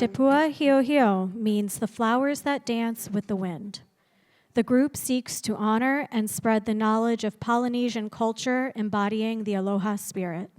Tepua Hio Hio means the flowers that dance with the wind. The group seeks to honor and spread the knowledge of Polynesian culture embodying the aloha spirit.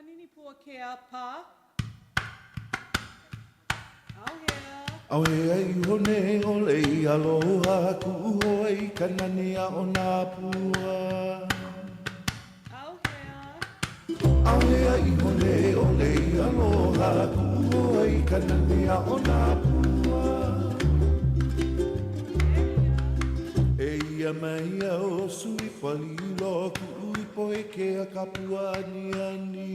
Panini pua ke a pa. Au hea. Au hea I hone o lei aloha ku hoi kanania o nā pua. Au hea. Au hea I hone o lei aloha ku hoi kanania o nā pua. Eia mai au sui palilo ku ui poe ke a kapua ani ani.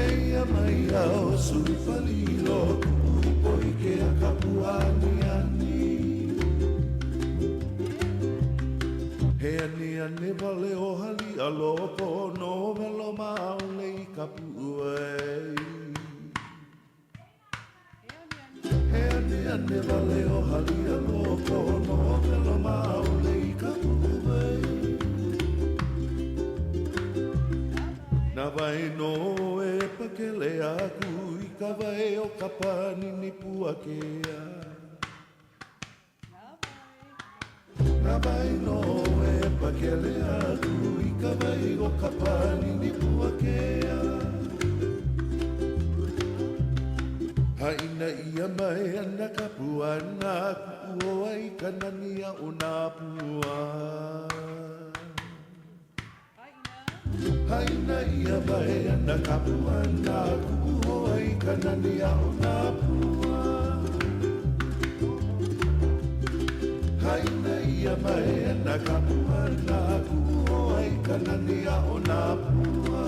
Eia mai au sui palilo ku ui poe ke a kapua ani ani. He ani ane vale o hali a loko no melo mau lei kapua ei. He ane ane vale o hali a loko no melo mau lei kapua ei. Na vai no e pakele aku I ka vai o kapani ni puakea. Na vai no e pakele aku I ka vai o kapani ni puakea. Haina ia mai ana kapuana ku o ai kanania o nā pua. Haina ia mai ana kapuana ku o ai kanania o nā pua. Haina ia mai ana kapuana ku o ai kanania o nā pua.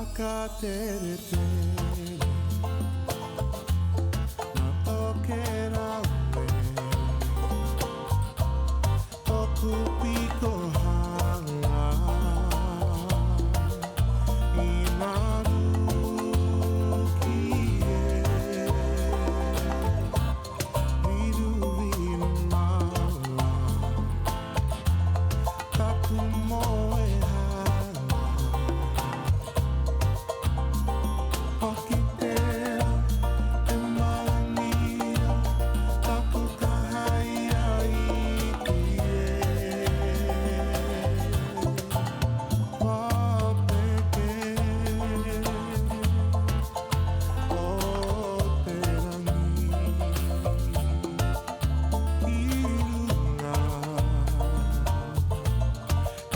whakaterete na tokera ue toku piko hanga I ngā ruki e miru viru maua taku moe hanga Pakitea e malangia taku kahaia iti e Wapeke o te rangi Kirunga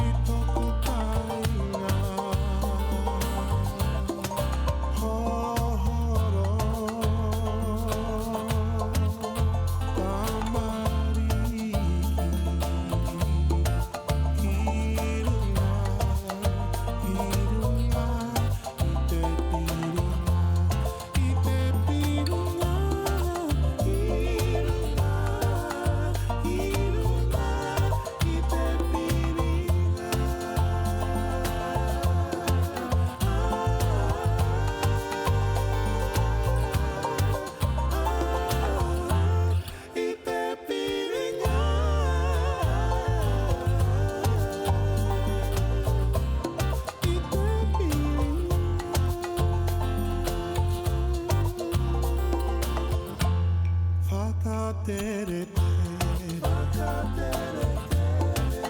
I toku tainga Hohoro Tamariki Kirunga Kirunga Ite pirunga Ite pirunga Kirunga Kirunga Ite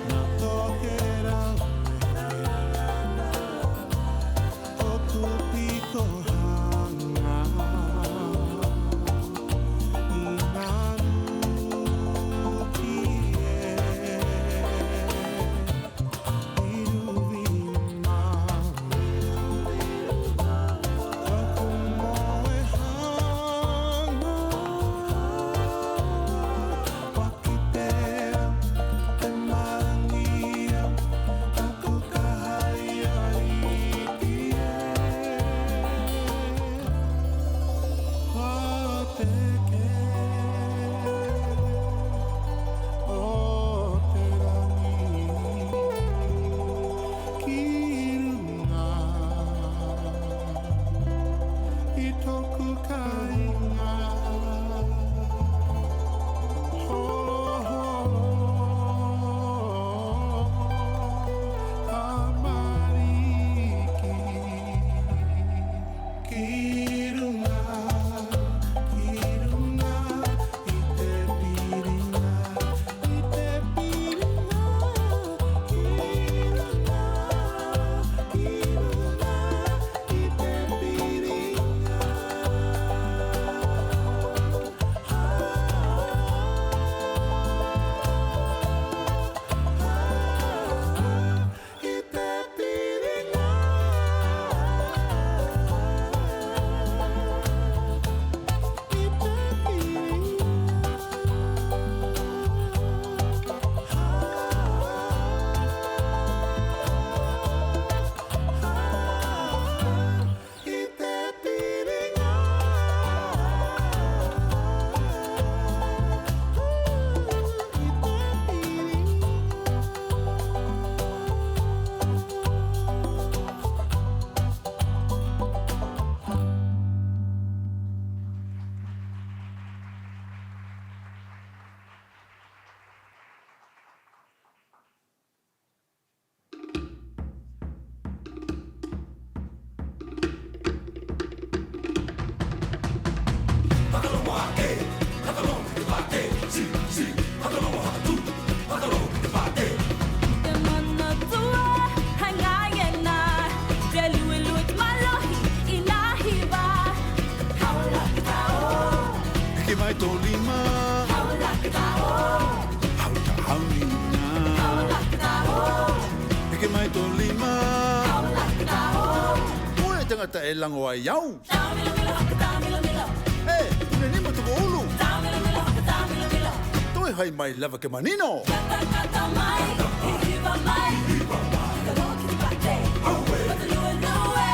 Na tokera o kupiko hanga I ngā ruki e miru viru maua taku moe hanga Pakitea e malangia taku kahaia iti e Wapeke o te rangi Kirunga I toku kainga Tamariki Kirunga Kirunga Ite piringa Ite piringa Kirunga Kirunga Ite piringa Ite piringa Te mana tua, hangayana, te luiluit malohi, inahiba. Haula kitao, Ke mai tō lima haula kitao, Hauta haunina haula kitao, Ke mai tō lima haula kitao. Oe tangata e lango ai au Tamilo milo haka tamilo milo, E, une nima tuko ulu tamilo milo haka tamilo milo. Toi hai mai lava ke manino Kata kata mai, hihiba mai, kalo kiti bate, kata lue lue.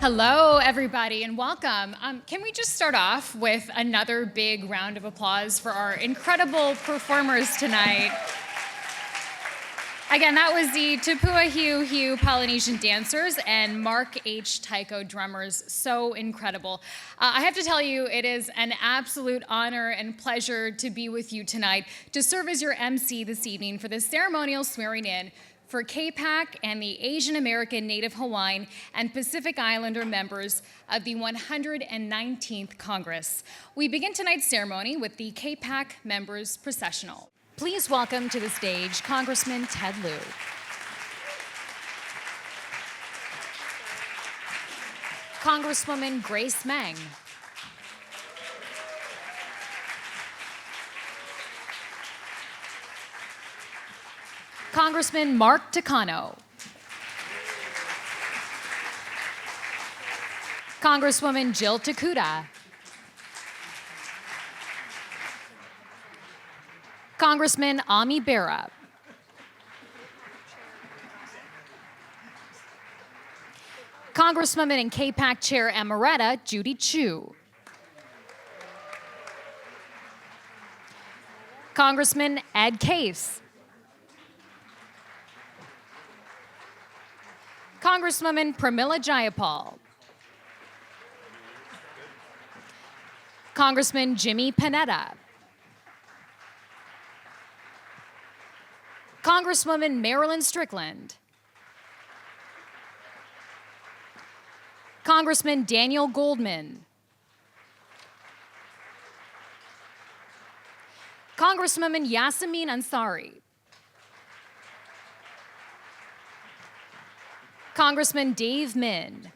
Hello, everybody, and welcome. Can we just start off with another big round of applause for our incredible performers tonight? Again, that was the Tepua Hiu Polynesian dancers and Mark H. Taiko drummers. So incredible. I have to tell you, it is an absolute honor and pleasure to be with you tonight to serve as your MC this evening for the ceremonial swearing in for CAPAC and the Asian American, Native Hawaiian, and Pacific Islander members of the 119th Congress. We begin tonight's ceremony with the CAPAC members' processional. Please welcome to the stage Congressman Ted Lieu. Congresswoman Grace Meng. Congressman Mark Takano. Congresswoman Jill Takuda. Congressman Ami Bera. Congresswoman and CAPAC Chair Emerita Judy Chu. Congressman Ed Case. Congresswoman Pramila Jayapal. Congressman Jimmy Panetta. Congresswoman Marilyn Strickland. Congressman Daniel Goldman. Congresswoman Yasamin Ansari. Congressman Dave Min.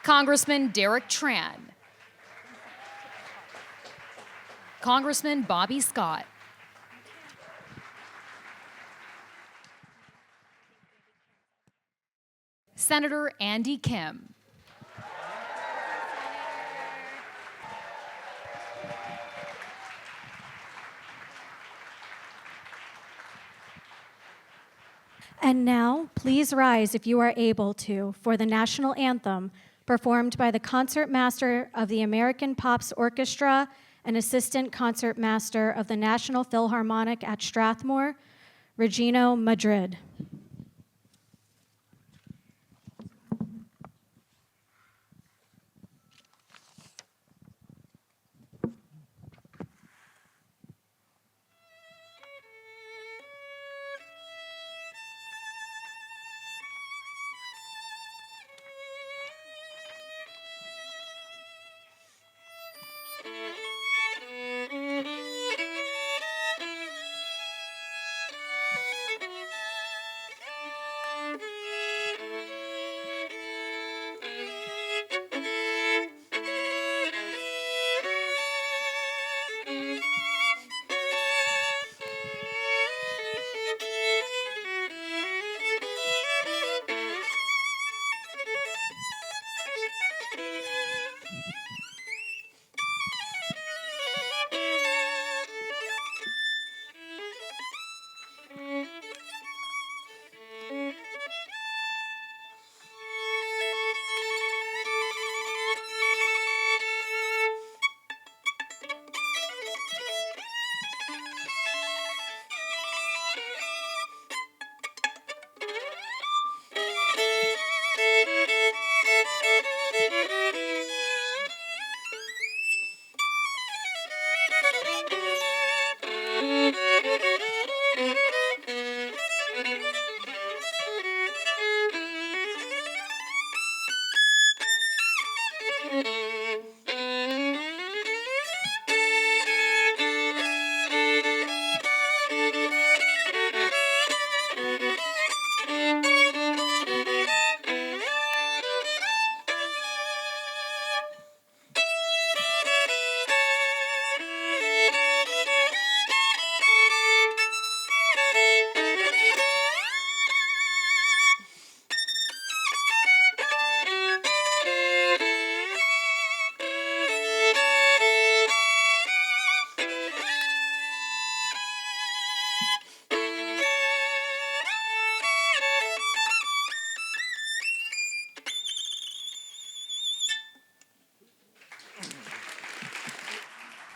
Congressman Derek Tran. Congressman Bobby Scott. Senator Andy Kim. And now, please rise if you are able to for the national anthem performed by the concertmaster of the American Pops Orchestra and assistant concertmaster of the National Philharmonic at Strathmore, Regino Madrid.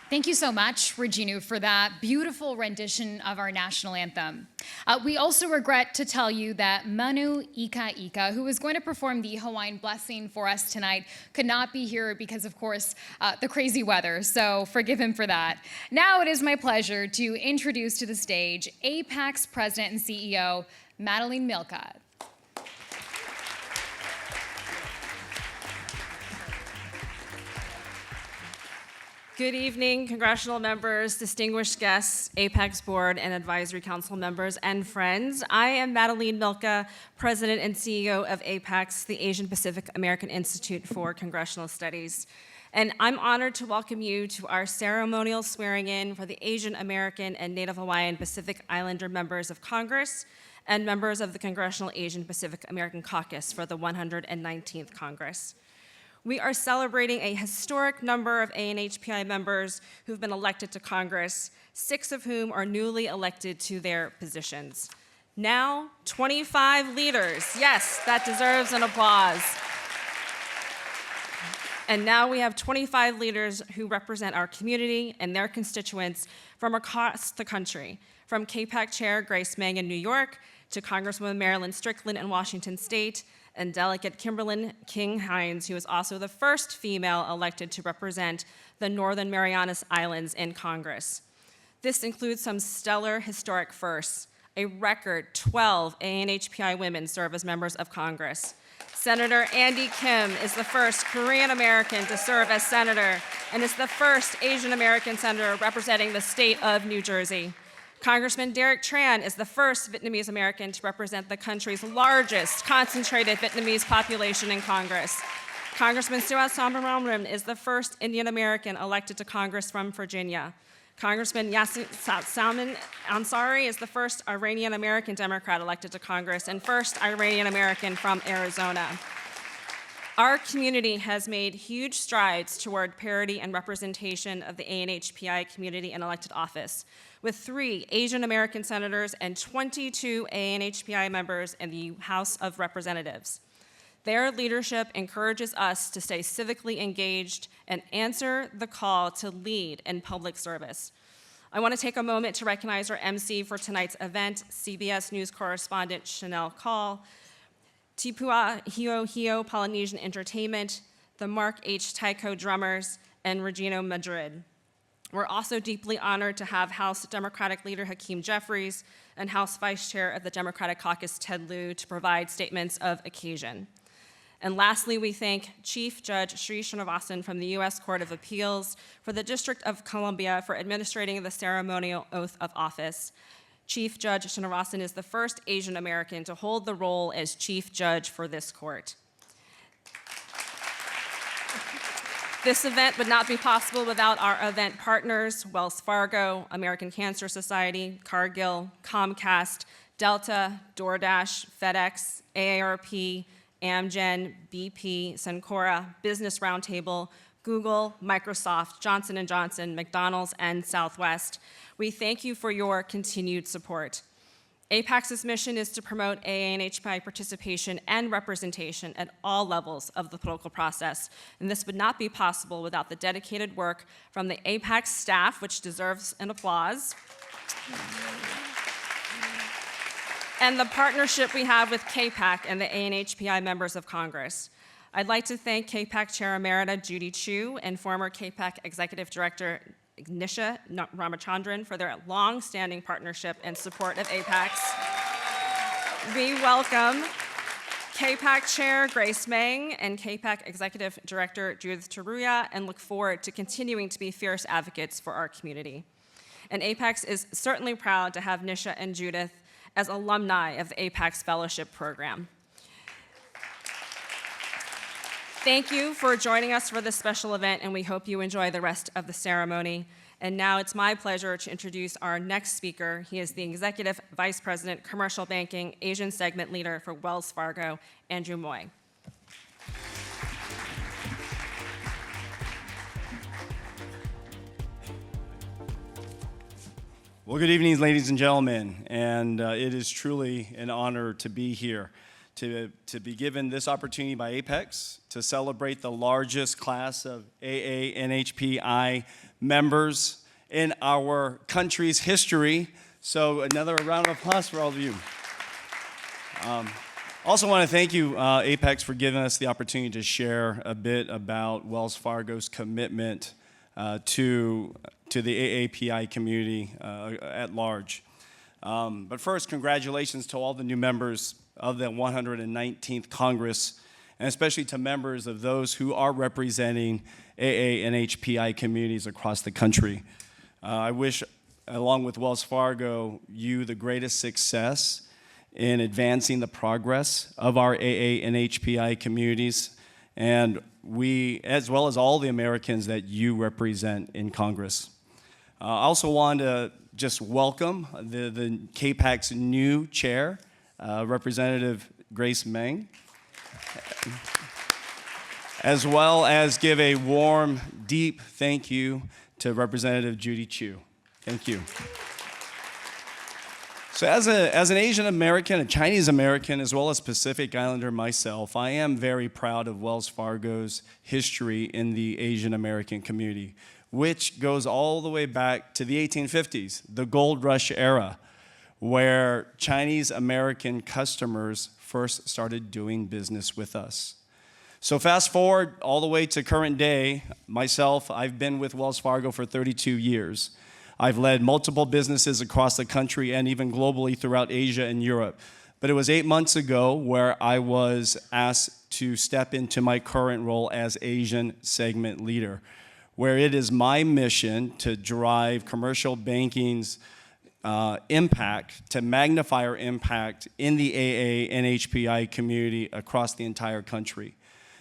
Thank you so much, Regina, for that beautiful rendition of our national anthem. We also regret to tell you that Manu Ika Ika, who is going to perform the Hawaiian blessing for us tonight, could not be here because, of course, the crazy weather, so forgive him for that. Now it is my pleasure to introduce to the stage APAICS President and CEO, Madeline Milka. Good evening, congressional members, distinguished guests, APAICS Board and Advisory Council members, and friends. I am Madeline Milka, President and CEO of APAICS, the Asian Pacific American Institute for Congressional Studies. And I'm honored to welcome you to our ceremonial swearing in for the Asian American and Native Hawaiian Pacific Islander members of Congress and members of the Congressional Asian Pacific American Caucus for the 119th Congress. We are celebrating a historic number of ANHPI members who've been elected to Congress, 6 of whom are newly elected to their positions. Now, 25 leaders. Yes, that deserves an applause. And now we have 25 leaders who represent our community and their constituents from across the country, from CAPAC Chair Grace Meng in New York to Congresswoman Marilyn Strickland in Washington State, and Delegate Kimberlyn King-Hines, who is also the first female elected to represent the Northern Marianas Islands in Congress. This includes some stellar historic firsts. A record 12 ANHPI women serve as members of Congress. Senator Andy Kim is the first Korean American to serve as senator and is the first Asian American senator representing the state of New Jersey. Congressman Derek Tran is the first Vietnamese American to represent the country's largest concentrated Vietnamese population in Congress. Congressman Suat Sambaramrim is the first Indian American elected to Congress from Virginia. Congressman Yasin Salman Ansari is the first Iranian American Democrat elected to Congress and first Iranian American from Arizona. Our community has made huge strides toward parity and representation of the ANHPI community in elected office, with 3 Asian American senators and 22 ANHPI members in the House of Representatives. Their leadership encourages us to stay civically engaged and answer the call to lead in public service. I want to take a moment to recognize our MC for tonight's event, CBS News correspondent Chanel Call, Tepua Hio Polynesian Entertainment, the Mark H. Taiko Drummers, and Regino Madrid. We're also deeply honored to have House Democratic Leader Hakeem Jeffries and House Vice Chair of the Democratic Caucus Ted Lieu to provide statements of occasion. And lastly, we thank Chief Judge Sri Srinivasan from the U.S. Court of Appeals for the District of Columbia for administrating the ceremonial oath of office. Chief Judge Srinivasan is the first Asian American to hold the role as Chief Judge for this court. This event would not be possible without our event partners, Wells Fargo, American Cancer Society, Cargill, Comcast, Delta, DoorDash, FedEx, AARP, Amgen, BP, Cencora, Business Roundtable, Google, Microsoft, Johnson & Johnson, McDonald's, and Southwest. We thank you for your continued support. APAICS's mission is to promote ANHPI participation and representation at all levels of the political process, and this would not be possible without the dedicated work from the APAICS staff, which deserves an applause, and the partnership we have with CAPAC and the ANHPI members of Congress. I'd like to thank CAPAC Chair Emerita Judy Chu and former CAPAC Executive Director Nisha Ramachandran for their long-standing partnership and support of APAICS. We welcome CAPAC Chair Grace Meng and CAPAC Executive Director Judith Taruya and look forward to continuing to be fierce advocates for our community. And APAICS is certainly proud to have Nisha and Judith as alumni of the APAICS Fellowship Program. Thank you for joining us for this special event, and we hope you enjoy the rest of the ceremony. And now it's my pleasure to introduce our next speaker. He is the Executive Vice President, Commercial Banking, Asian Segment Leader for Wells Fargo, Andrew Moy. Well, good evening, ladies and gentlemen, and it is truly an honor to be here to be given this opportunity by APAICS to celebrate the largest class of AANHPI members in our country's history. So another round of applause for all of you. Also want to thank you, APAICS, for giving us the opportunity to share a bit about Wells Fargo's commitment to the AAPI community at large. But first, congratulations to all the new members of the 119th Congress, and especially to members of those who are representing AA and HPI communities across the country. I wish, along with Wells Fargo, you the greatest success in advancing the progress of our AA and HPI communities, and we, as well as all the Americans that you represent in Congress. I also want to just welcome the CAPAC's new chair, Representative Grace Meng, as well as give a warm, deep thank you to Representative Judy Chu. Thank you. So as an Asian American, a Chinese American, as well as Pacific Islander myself, I am very proud of Wells Fargo's history in the Asian American community, which goes all the way back to the 1850s, the gold rush era, where Chinese American customers first started doing business with us. So fast forward all the way to current day, myself, I've been with Wells Fargo for 32 years. I've led multiple businesses across the country and even globally throughout Asia and Europe. But it was 8 months ago where I was asked to step into my current role as Asian segment leader, where it is my mission to drive commercial banking's impact, to magnify our impact in the AA and HPI community across the entire country.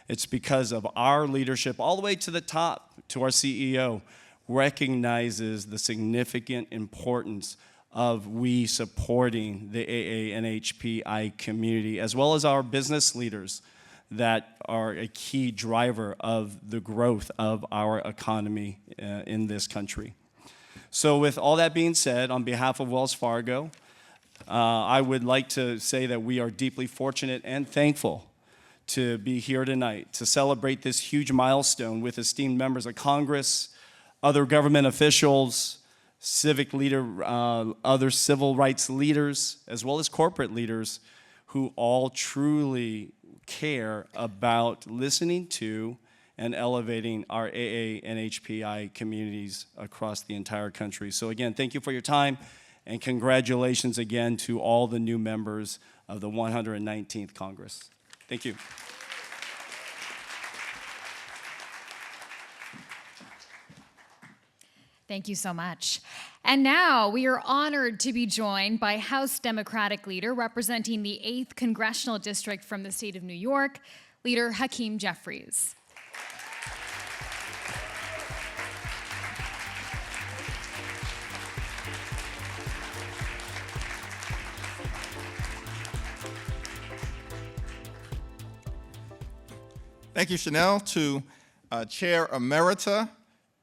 It's because of our leadership all the way to the top, to our CEO, recognizes the significant importance of we supporting the AA and HPI community, as well as our business leaders that are a key driver of the growth of our economy in this country. So with all that being said, on behalf of Wells Fargo, I would like to say that we are deeply fortunate and thankful to be here tonight to celebrate this huge milestone with esteemed members of Congress, other government officials, civic leader, other civil rights leaders, as well as corporate leaders who all truly care about listening to and elevating our AA and HPI communities across the entire country. So again, thank you for your time, and congratulations again to all the new members of the 119th Congress. Thank you. Thank you so much. And now we are honored to be joined by House Democratic Leader representing the 8th Congressional District from the state of New York, Leader Hakeem Jeffries. Thank you, Chanel. To Chair Emerita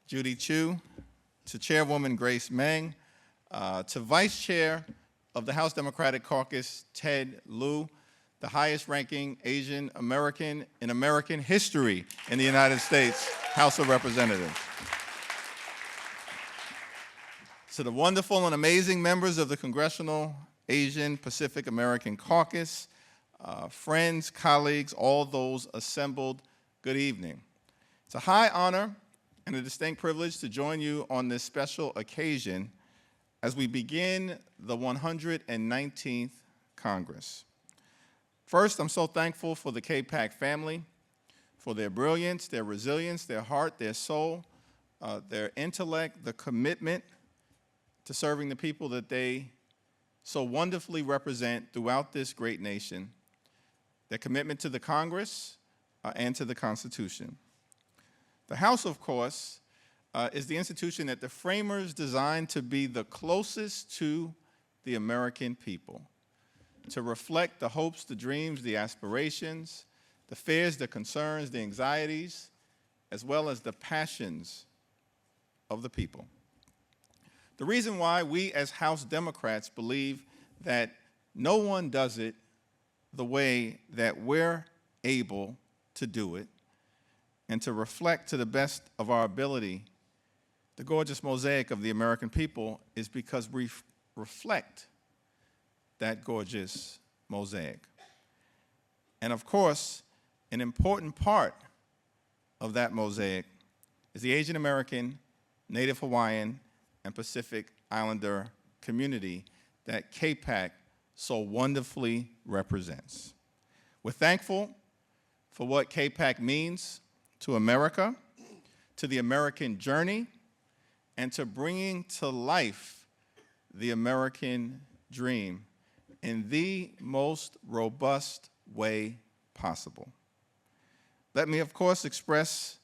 Judy Chu, to Chairwoman Grace Meng, to Vice Chair of the House Democratic Caucus, Ted Lieu, the highest ranking Asian American in American history in the United States House of Representatives. To the wonderful and amazing members of the Congressional Asian Pacific American Caucus, friends, colleagues, all those assembled, good evening. It's a high honor and a distinct privilege to join you on this special occasion as we begin the 119th Congress. First, I'm so thankful for the CAPAC family, for their brilliance, their resilience, their heart, their soul, their intellect, the commitment to serving the people that they so wonderfully represent throughout this great nation, their commitment to the Congress and to the Constitution. The House, of course, is the institution that the framers designed to be the closest to the American people, to reflect the hopes, the dreams, the aspirations, the fears, the concerns, the anxieties, as well as the passions of the people. The reason why we as House Democrats believe that no one does it the way that we're able to do it and to reflect to the best of our ability the gorgeous mosaic of the American people is because we reflect that gorgeous mosaic. And of course, an important part of that mosaic is the Asian American, Native Hawaiian, and Pacific Islander community that CAPAC so wonderfully represents. We're thankful for what CAPAC means to America, to the American journey, and to bringing to life the American dream in the most robust way possible. Let me, of course, express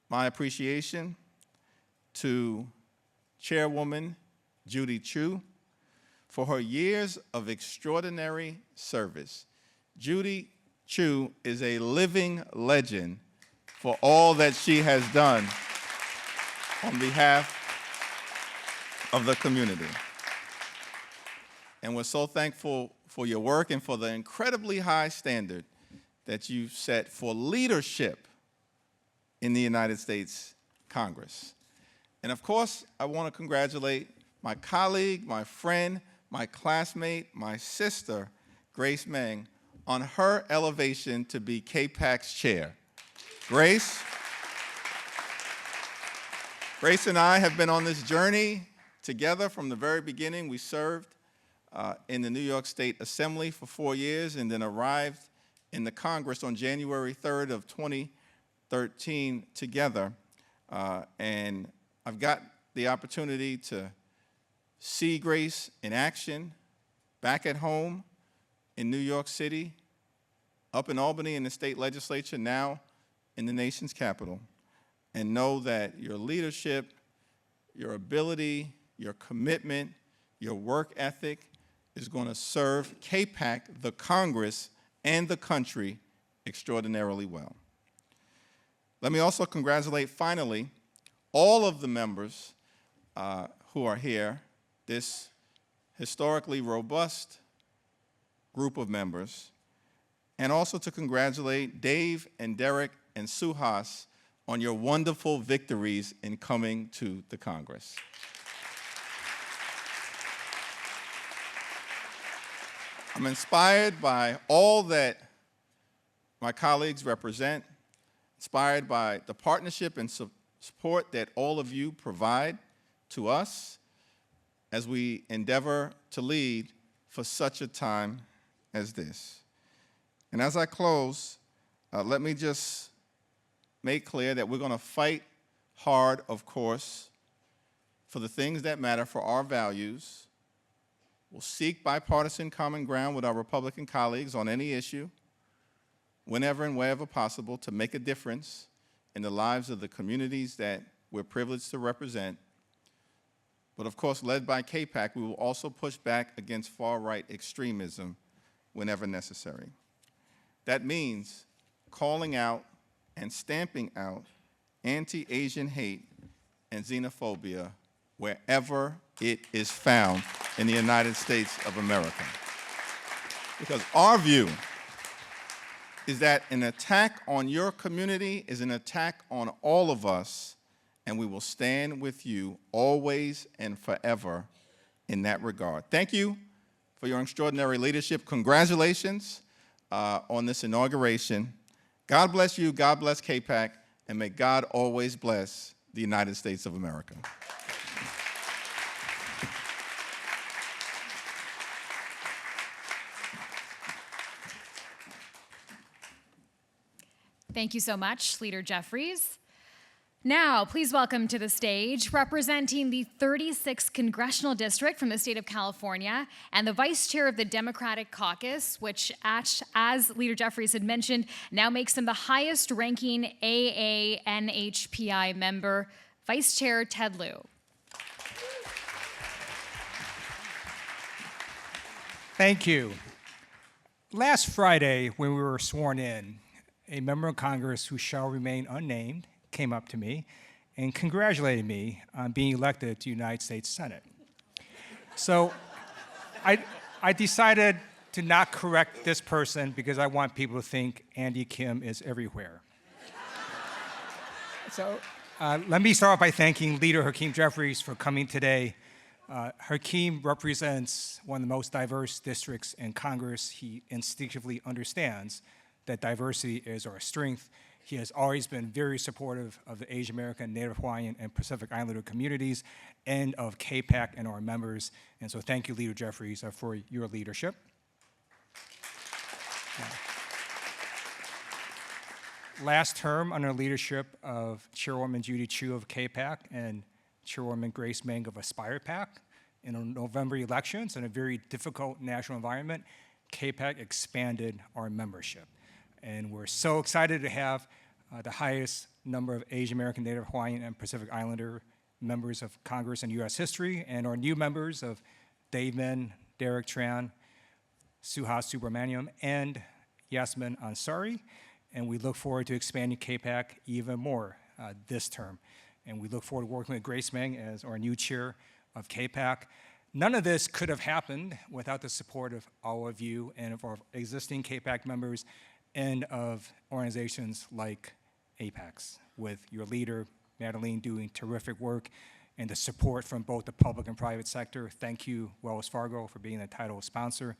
my appreciation to Chairwoman Judy Chu for her years of extraordinary service. Judy Chu is a living legend for all that she has done on behalf of the community. And we're so thankful for your work and for the incredibly high standard that you've set for leadership in the United States Congress. And of course, I want to congratulate my colleague, my friend, my classmate, my sister, Grace Meng, on her elevation to be CAPAC's chair. Grace and I have been on this journey together from the very beginning. We served in the New York State Assembly for 4 years and then arrived in the Congress on January 3rd of 2013 together. And I've got the opportunity to see Grace in action back at home in New York City, up in Albany in the state legislature, now in the nation's capital, and know that your leadership, your ability, your commitment, your work ethic is going to serve CAPAC, the Congress, and the country extraordinarily well. Let me also congratulate, finally, all of the members who are here, this historically robust group of members, and also to congratulate Dave and Derek and Suhas on your wonderful victories in coming to the Congress. I'm inspired by all that my colleagues represent, inspired by the partnership and support that all of you provide to us as we endeavor to lead for such a time as this. And as I close, let me just make clear that we're going to fight hard, of course, for the things that matter, for our values. We'll seek bipartisan common ground with our Republican colleagues on any issue, whenever and wherever possible, to make a difference in the lives of the communities that we're privileged to represent. But of course, led by CAPAC, we will also push back against far-right extremism whenever necessary. That means calling out and stamping out anti-Asian hate and xenophobia wherever it is found in the United States of America. Because our view is that an attack on your community is an attack on all of us, and we will stand with you always and forever in that regard. Thank you for your extraordinary leadership. Congratulations on this inauguration. God bless you, God bless CAPAC, and may God always bless the United States of America. Thank you so much, Leader Jeffries. Now, please welcome to the stage, representing the 36th Congressional District from the state of California, and the Vice Chair of the Democratic Caucus, which, as Leader Jeffries had mentioned, now makes him the highest-ranking AANHPI member, Vice Chair Ted Lieu. Thank you. Last Friday, when we were sworn in, a member of Congress who shall remain unnamed came up to me and congratulated me on being elected to the United States Senate. So I decided to not correct this person because I want people to think Andy Kim is everywhere. So let me start off by thanking Leader Hakeem Jeffries for coming today. Hakeem represents one of the most diverse districts in Congress. He instinctively understands that diversity is our strength. He has always been very supportive of the Asian American, Native Hawaiian, and Pacific Islander communities and of CAPAC and our members. And so thank you, Leader Jeffries, for your leadership. Last term, under leadership of Chairwoman Judy Chu of CAPAC and Chairwoman Grace Meng of Aspire PAC, in the November elections, in a very difficult national environment, CAPAC expanded our membership. And we're so excited to have the highest number of Asian American, Native Hawaiian, and Pacific Islander members of Congress in U.S. history, and our new members of Dave Min, Derek Tran, Suhas Subramaniam, and Yasmin Ansari. And we look forward to expanding CAPAC even more this term. And we look forward to working with Grace Meng as our new chair of CAPAC. None of this could have happened without the support of all of you and of our existing CAPAC members and of organizations like APAICS, with your leader, Madeline, doing terrific work, and the support from both the public and private sector. Thank you, Wells Fargo, for being the title sponsor.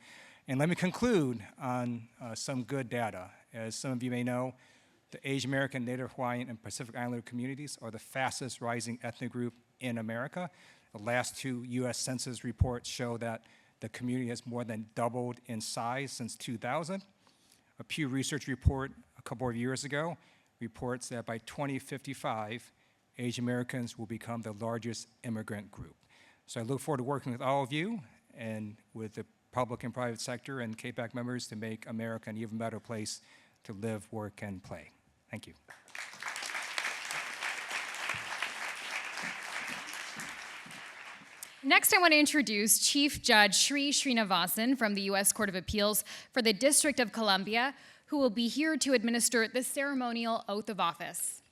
And let me conclude on some good data. As some of you may know, the Asian American, Native Hawaiian, and Pacific Islander communities are the fastest rising ethnic group in America. The last 2 U.S. Census reports show that the community has more than doubled in size since 2000. A Pew Research report a couple of years ago reports that by 2055, Asian Americans will become the largest immigrant group. So I look forward to working with all of you and with the public and private sector and CAPAC members to make America an even better place to live, work, and play. Thank you. Next, I want to introduce Chief Judge Sri Srinivasan from the U.S. Court of Appeals for the District of Columbia, who will be here to administer the ceremonial oath of office.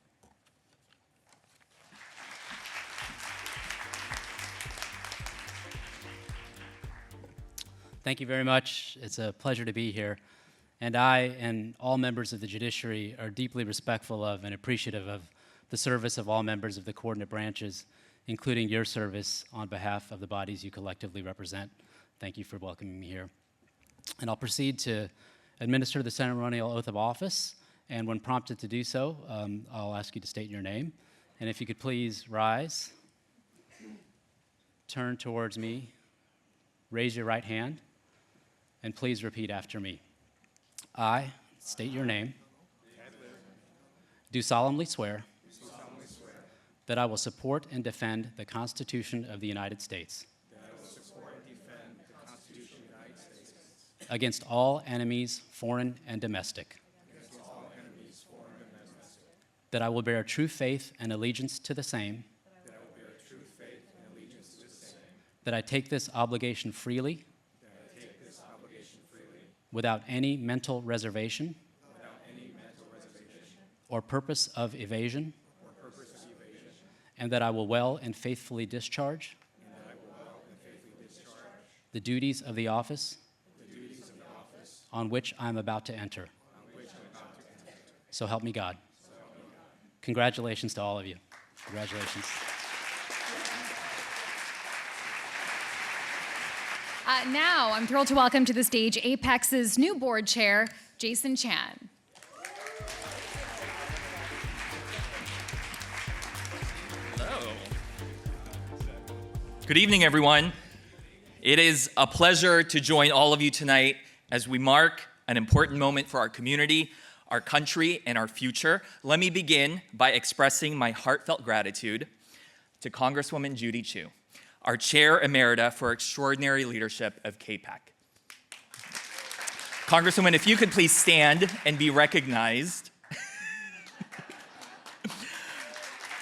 Thank you very much. It's a pleasure to be here. And I and all members of the judiciary are deeply respectful of and appreciative of the service of all members of the coordinate branches, including your service on behalf of the bodies you collectively represent. Thank you for welcoming me here. And I'll proceed to administer the ceremonial oath of office. And when prompted to do so, I'll ask you to state your name. And if you could please rise, turn towards me, raise your right hand, and please repeat after me. I state your name, do solemnly swear that I will support and defend the Constitution of the United States against all enemies, foreign and domestic, that I will bear true faith and allegiance to the same, that I take this obligation freely, without any mental reservation or purpose of evasion, and that I will well and faithfully discharge the duties of the office on which I am about to enter. So help me God. Congratulations to all of you. Congratulations. Now, I'm thrilled to welcome to the stage APAICS's new board chair, Jason Chan. Hello. Good evening, everyone. It is a pleasure to join all of you tonight as we mark an important moment for our community, our country, and our future. Let me begin by expressing my heartfelt gratitude to Congresswoman Judy Chu, our Chair Emerita for extraordinary leadership of CAPAC. Congresswoman, if you could please stand and be recognized.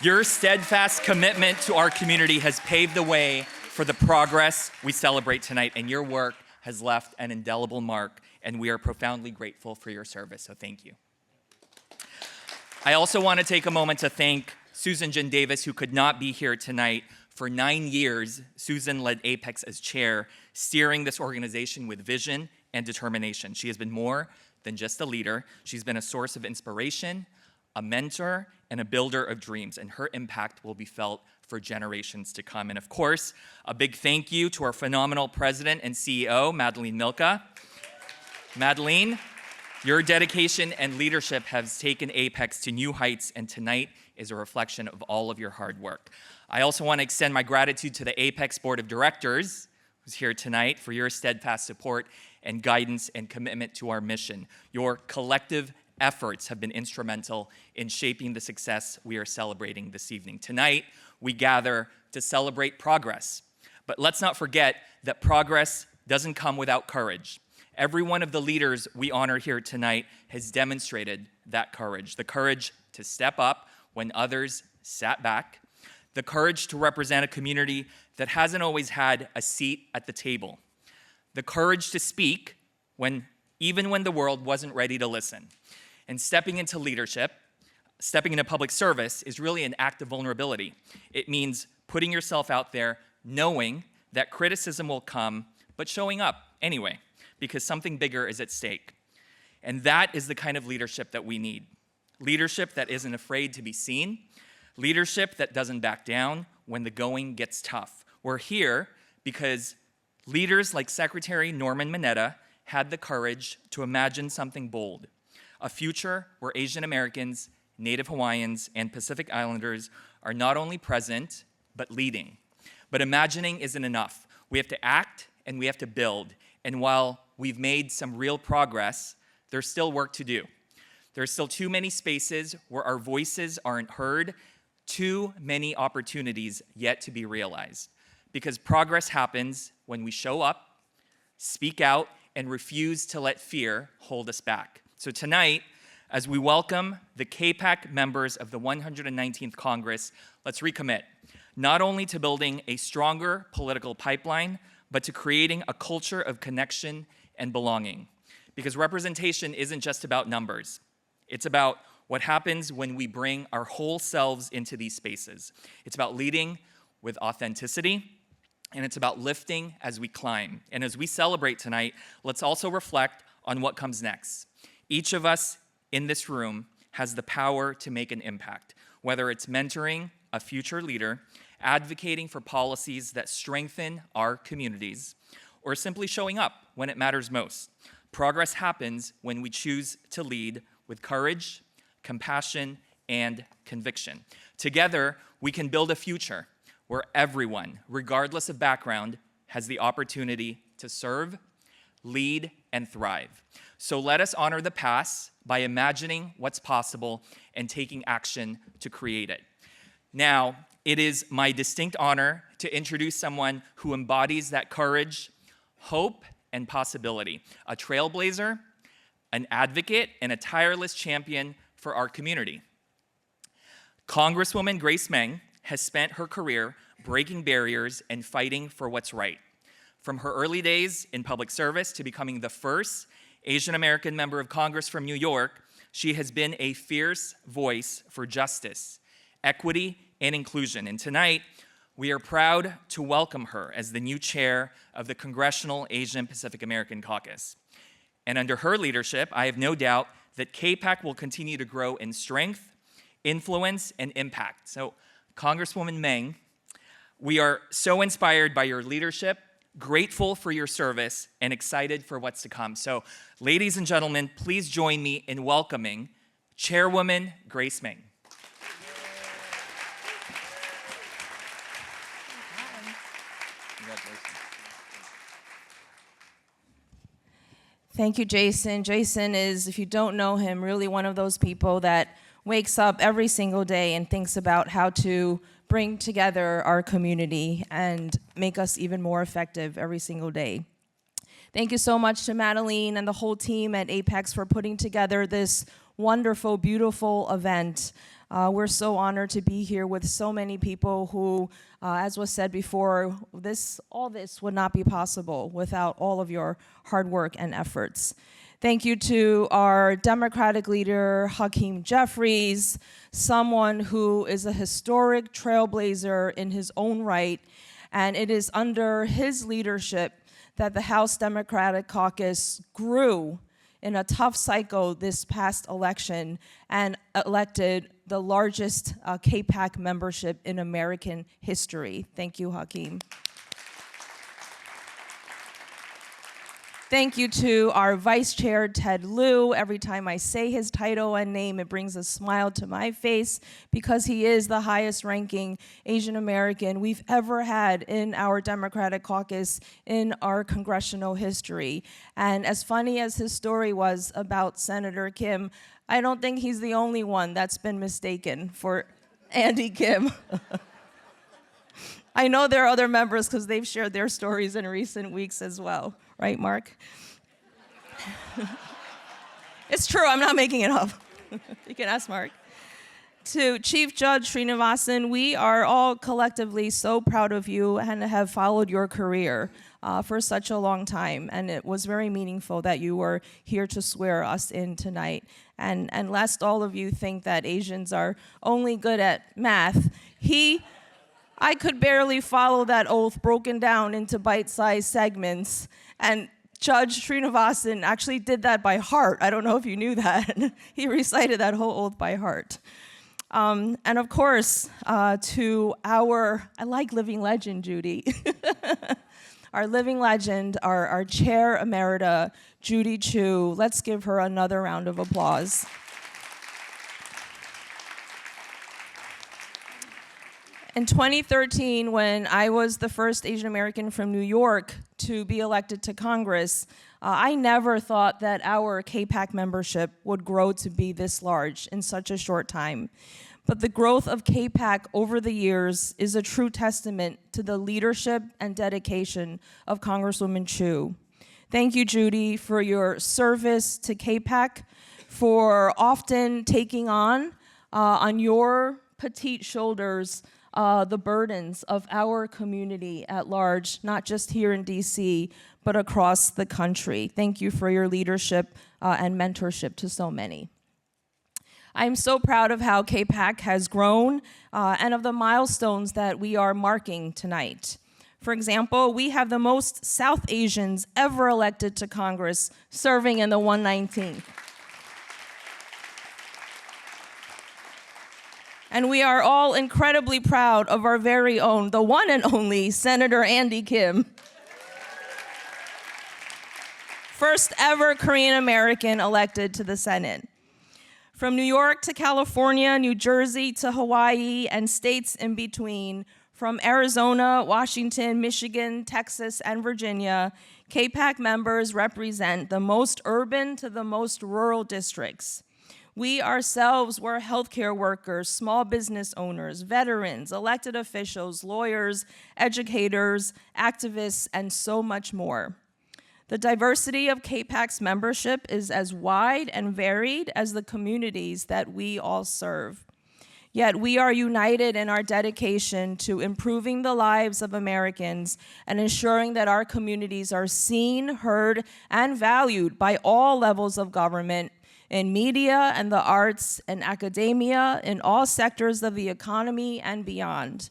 Your steadfast commitment to our community has paved the way for the progress we celebrate tonight, and your work has left an indelible mark, and we are profoundly grateful for your service, so thank you. I also want to take a moment to thank Susan Jen Davis, who could not be here tonight. For 9 years, Susan led APAICS as chair, steering this organization with vision and determination. She has been more than just a leader. She's been a source of inspiration, a mentor, and a builder of dreams, and her impact will be felt for generations to come. And of course, a big thank you to our phenomenal president and CEO, Madeline Milka. Madeline, your dedication and leadership has taken APAICS to new heights, and tonight is a reflection of all of your hard work. I also want to extend my gratitude to the APAICS Board of Directors, who's here tonight, for your steadfast support and guidance and commitment to our mission. Your collective efforts have been instrumental in shaping the success we are celebrating this evening. Tonight, we gather to celebrate progress. But let's not forget that progress doesn't come without courage. Every one of the leaders we honor here tonight has demonstrated that courage, the courage to step up when others sat back, the courage to represent a community that hasn't always had a seat at the table, the courage to speak even when the world wasn't ready to listen. And stepping into leadership, stepping into public service is really an act of vulnerability. It means putting yourself out there, knowing that criticism will come, but showing up anyway, because something bigger is at stake. And that is the kind of leadership that we need. Leadership that isn't afraid to be seen, leadership that doesn't back down when the going gets tough. We're here because leaders like Secretary Norman Mineta had the courage to imagine something bold, a future where Asian Americans, Native Hawaiians, and Pacific Islanders are not only present, but leading. But imagining isn't enough. We have to act and we have to build. And while we've made some real progress, there's still work to do. There's still too many spaces where our voices aren't heard, too many opportunities yet to be realized. Because progress happens when we show up, speak out, and refuse to let fear hold us back. So tonight, as we welcome the CAPAC members of the 119th Congress, let's recommit, not only to building a stronger political pipeline, but to creating a culture of connection and belonging. Because representation isn't just about numbers. It's about what happens when we bring our whole selves into these spaces. It's about leading with authenticity, and it's about lifting as we climb. And as we celebrate tonight, let's also reflect on what comes next. Each of us in this room has the power to make an impact, whether it's mentoring a future leader, advocating for policies that strengthen our communities, or simply showing up when it matters most. Progress happens when we choose to lead with courage, compassion, and conviction. Together, we can build a future where everyone, regardless of background, has the opportunity to serve, lead, and thrive. So let us honor the past by imagining what's possible and taking action to create it. Now, it is my distinct honor to introduce someone who embodies that courage, hope, and possibility, a trailblazer, an advocate, and a tireless champion for our community. Congresswoman Grace Meng has spent her career breaking barriers and fighting for what's right. From her early days in public service to becoming the first Asian American member of Congress from New York, she has been a fierce voice for justice, equity, and inclusion. And tonight, we are proud to welcome her as the new chair of the Congressional Asian Pacific American Caucus. And under her leadership, I have no doubt that CAPAC will continue to grow in strength, influence, and impact. So, Congresswoman Meng, we are so inspired by your leadership, grateful for your service, and excited for what's to come. So, ladies and gentlemen, please join me in welcoming Chairwoman Grace Meng. Congratulations. Thank you, Jason. Jason is, if you don't know him, really one of those people that wakes up every single day and thinks about how to bring together our community and make us even more effective every single day. Thank you so much to Madeline and the whole team at APAICS for putting together this wonderful, beautiful event. We're so honored to be here with so many people who, as was said before, all this would not be possible without all of your hard work and efforts. Thank you to our Democratic leader, Hakeem Jeffries, someone who is a historic trailblazer in his own right, and it is under his leadership that the House Democratic Caucus grew in a tough cycle this past election and elected the largest CAPAC membership in American history. Thank you, Hakeem. Thank you to our Vice Chair, Ted Lieu. Every time I say his title and name, it brings a smile to my face because he is the highest ranking Asian American we've ever had in our Democratic caucus in our congressional history. And as funny as his story was about Senator Kim, I don't think he's the only one that's been mistaken for Andy Kim. I know there are other members because they've shared their stories in recent weeks as well. Right, Mark? It's true, I'm not making it up. You can ask Mark. To Chief Judge Srinivasan, we are all collectively so proud of you and have followed your career for such a long time. And it was very meaningful that you were here to swear us in tonight. And lest all of you think that Asians are only good at math, I could barely follow that oath broken down into bite-sized segments. And Judge Srinivasan actually did that by heart. I don't know if you knew that. He recited that whole oath by heart. And of course, to our, I like living legend, Judy. Our living legend, our Chair Emerita, Judy Chu. Let's give her another round of applause. In 2013, when I was the first Asian American from New York to be elected to Congress, I never thought that our CAPAC membership would grow to be this large in such a short time. But the growth of CAPAC over the years is a true testament to the leadership and dedication of Congresswoman Chu. Thank you, Judy, for your service to CAPAC, for often taking on your petite shoulders the burdens of our community at large, not just here in DC, but across the country. Thank you for your leadership and mentorship to so many. I'm so proud of how CAPAC has grown and of the milestones that we are marking tonight. For example, we have the most South Asians ever elected to Congress serving in the 119th. And we are all incredibly proud of our very own, the one and only Senator Andy Kim. First ever Korean American elected to the Senate. From New York to California, New Jersey to Hawaii, and states in between, from Arizona, Washington, Michigan, Texas, and Virginia, CAPAC members represent the most urban to the most rural districts. We ourselves were healthcare workers, small business owners, veterans, elected officials, lawyers, educators, activists, and so much more. The diversity of CAPAC's membership is as wide and varied as the communities that we all serve. Yet we are united in our dedication to improving the lives of Americans and ensuring that our communities are seen, heard, and valued by all levels of government, in media and the arts and academia, in all sectors of the economy and beyond.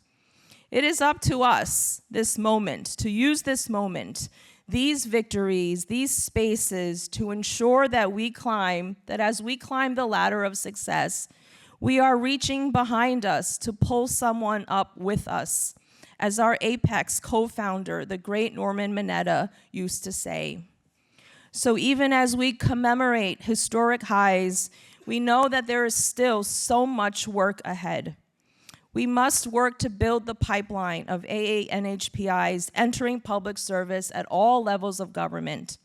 It is up to us, this moment, to use this moment, these victories, these spaces, to ensure that as we climb the ladder of success, we are reaching behind us to pull someone up with us, as our APAICS co-founder, the great Norman Mineta, used to say. So even as we commemorate historic highs, we know that there is still so much work ahead. We must work to build the pipeline of AA NHPIs entering public service at all levels of government.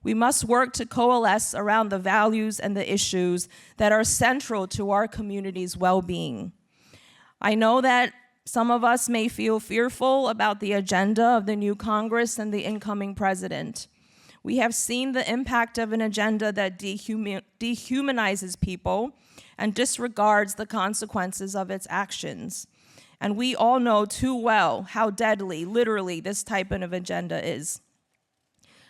We must work to coalesce around the values and the issues that are central to our community's well-being. I know that some of us may feel fearful about the agenda of the new Congress and the incoming president. We have seen the impact of an agenda that dehumanizes people and disregards the consequences of its actions. And we all know too well how deadly, literally, this type of agenda is.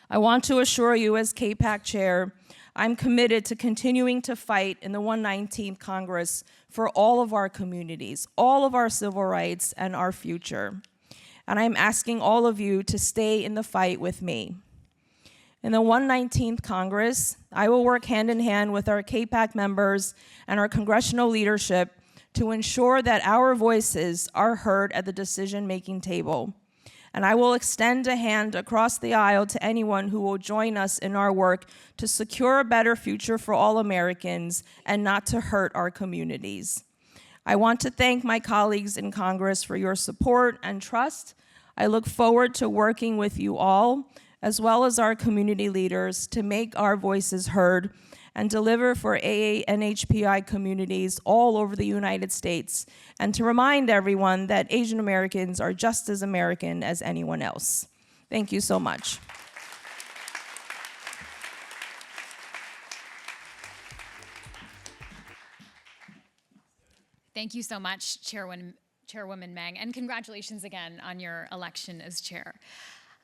I want to assure you as CAPAC chair, I'm committed to continuing to fight in the 119th Congress for all of our communities, all of our civil rights, and our future. and I'm asking all of you to stay in the fight with me. In the 119th Congress, I will work hand in hand with our CAPAC members and our congressional leadership to ensure that our voices are heard at the decision-making table. And I will extend a hand across the aisle to anyone who will join us in our work to secure a better future for all Americans and not to hurt our communities. I want to thank my colleagues in Congress for your support and trust. I look forward to working with you all, as well as our community leaders, to make our voices heard and deliver for AA and HPI communities all over the United States, and to remind everyone that Asian Americans are just as American as anyone else. Thank you so much. Thank you so much, Chairwoman Meng, and congratulations again on your election as chair.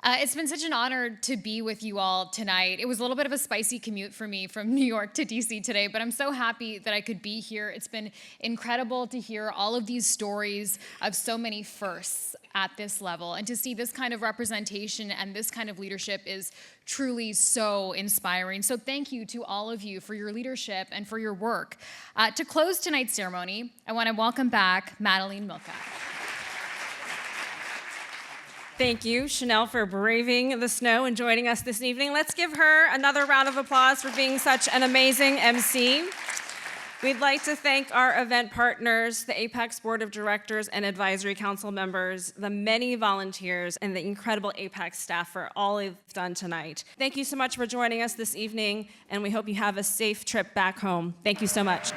It's been such an honor to be with you all tonight. It was a little bit of a spicy commute for me from New York to DC today, but I'm so happy that I could be here. It's been incredible to hear all of these stories of so many firsts at this level, and to see this kind of representation and this kind of leadership is truly so inspiring. So thank you to all of you for your leadership and for your work. To close tonight's ceremony, I want to welcome back Madeline Milka. Thank you, Chanel, for braving the snow and joining us this evening. Let's give her another round of applause for being such an amazing MC. We'd like to thank our event partners, the APAICS Board of Directors and Advisory Council members, the many volunteers, and the incredible APAICS staff for all they've done tonight. Thank you so much for joining us this evening, and we hope you have a safe trip back home. Thank you so much.